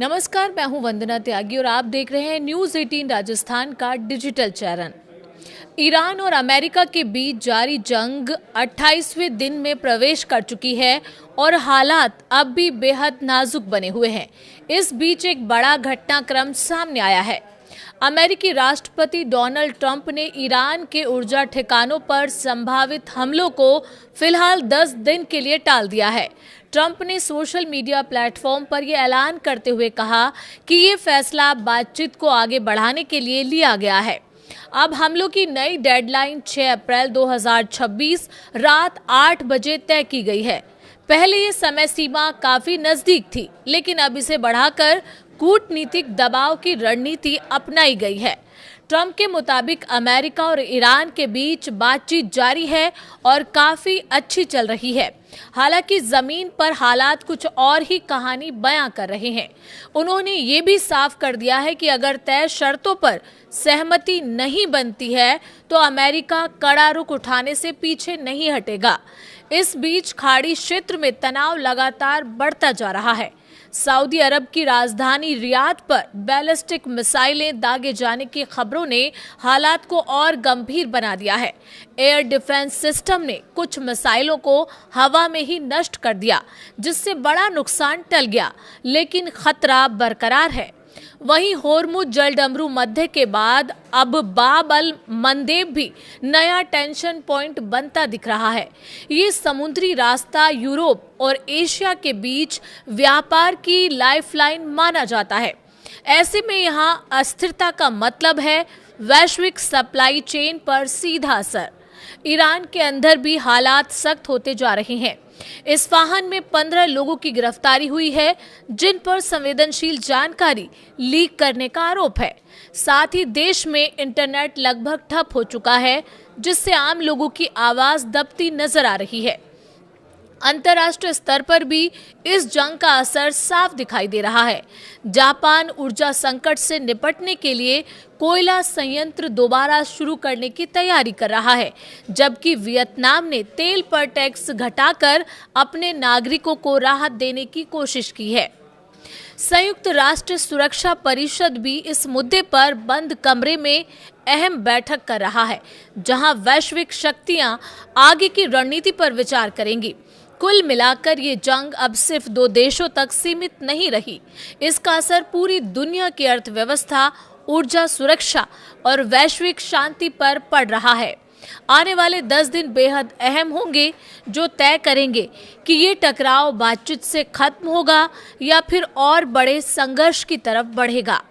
नमस्कार, मैं हूं वंदना त्यागी और आप देख रहे हैं न्यूज़ 18 राजस्थान का डिजिटल चैनल। ईरान और अमेरिका के बीच जारी जंग 28वें दिन में प्रवेश कर चुकी है और हालात अब भी बेहद नाजुक बने हुए हैं। इस बीच एक बड़ा घटनाक्रम सामने आया है। अमेरिकी राष्ट्रपति डोनाल्ड ट्रंप ने ईरान के ऊर्जा ठिकानों पर संभावित हमलों को फिलहाल 10 दिन के लिए टाल दिया है। ट्रंप ने सोशल मीडिया प्लेटफॉर्म पर यह ऐलान करते हुए कहा कि ये फैसला बातचीत को आगे बढ़ाने के लिए लिया गया है। अब हमलों की नई डेडलाइन 6 अप्रैल 2026 रात 8 बजे तय की गई है। पहले ये समय सीमा काफी नजदीक थी, लेकिन अब इसे बढ़ाकर कूटनीतिक दबाव की रणनीति अपनाई गई है। ट्रंप के मुताबिक अमेरिका और ईरान के बीच बातचीत जारी है और काफी अच्छी चल रही है। हालांकि जमीन पर हालात कुछ और ही कहानी बयां कर रहे हैं। उन्होंने ये भी साफ कर दिया है कि अगर तय शर्तों पर सहमति नहीं बनती है तो अमेरिका कड़ा रुख उठाने से पीछे नहीं हटेगा। इस बीच खाड़ी क्षेत्र में तनाव लगातार बढ़ता जा रहा है। सऊदी अरब की राजधानी रियाद पर बैलिस्टिक मिसाइलें दागे जाने की खबरों ने हालात को और गंभीर बना दिया है। एयर डिफेंस सिस्टम ने कुछ मिसाइलों को हवा में ही नष्ट कर दिया, जिससे बड़ा नुकसान टल गया, लेकिन खतरा बरकरार है। वहीं होर्मुज जलडमरू मध्य के बाद अब बाब अल मंदेब भी नया टेंशन पॉइंट बनता दिख रहा है। ये समुद्री रास्ता यूरोप और एशिया के बीच व्यापार की लाइफलाइन माना जाता है। ऐसे में यहाँ अस्थिरता का मतलब है वैश्विक सप्लाई चेन पर सीधा असर। ईरान के अंदर भी हालात सख्त होते जा रहे हैं। इस्फहान में 15 लोगों की गिरफ्तारी हुई है, जिन पर संवेदनशील जानकारी लीक करने का आरोप है। साथ ही देश में इंटरनेट लगभग ठप हो चुका है, जिससे आम लोगों की आवाज दबती नजर आ रही है। अंतर्राष्ट्रीय स्तर पर भी इस जंग का असर साफ दिखाई दे रहा है। जापान ऊर्जा संकट से निपटने के लिए कोयला संयंत्र दोबारा शुरू करने की तैयारी कर रहा है, जबकि वियतनाम ने तेल पर टैक्स घटाकर अपने नागरिकों को राहत देने की कोशिश की है। संयुक्त राष्ट्र सुरक्षा परिषद भी इस मुद्दे पर बंद कमरे में अहम बैठक कर रहा है, जहां वैश्विक शक्तियां आगे की रणनीति पर विचार करेंगी। कुल मिलाकर ये जंग अब सिर्फ 2 देशों तक सीमित नहीं रही। इसका असर पूरी दुनिया की अर्थव्यवस्था, ऊर्जा सुरक्षा और वैश्विक शांति पर पड़ रहा है। आने वाले 10 दिन बेहद अहम होंगे, जो तय करेंगे कि ये टकराव बातचीत से खत्म होगा या फिर और बड़े संघर्ष की तरफ बढ़ेगा।